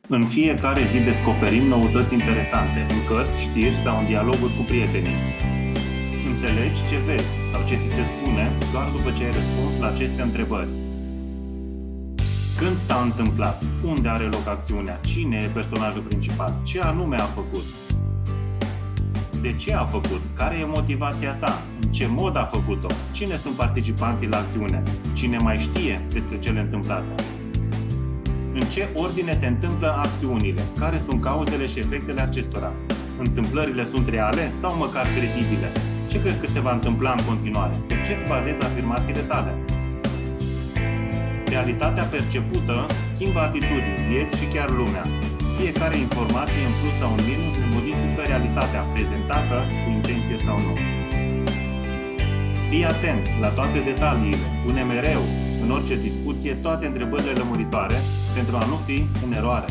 În fiecare zi descoperim noutăți interesante, în cărți, știri sau în dialoguri cu prietenii. Înțelegi ce vezi sau ce ți se spune doar după ce ai răspuns la aceste întrebări. Când s-a întâmplat? Unde are loc acțiunea? Cine e personajul principal? Ce anume a făcut? De ce a făcut? Care e motivația sa? În ce mod a făcut-o? Cine sunt participanții la acțiune? Cine mai știe despre cele întâmplate? În ce ordine se întâmplă acțiunile? Care sunt cauzele și efectele acestora? Întâmplările sunt reale sau măcar credibile? Ce crezi că se va întâmpla în continuare? Pe ce îți bazezi afirmațiile tale? Realitatea percepută schimbă atitudini, vieți și chiar lumea. Fiecare informație în plus sau în minus ne modifică realitatea prezentată cu intenție sau nu. Fii atent la toate detaliile, pune mereu în orice discuție toate întrebările lămuritoare pentru a nu fi în eroare.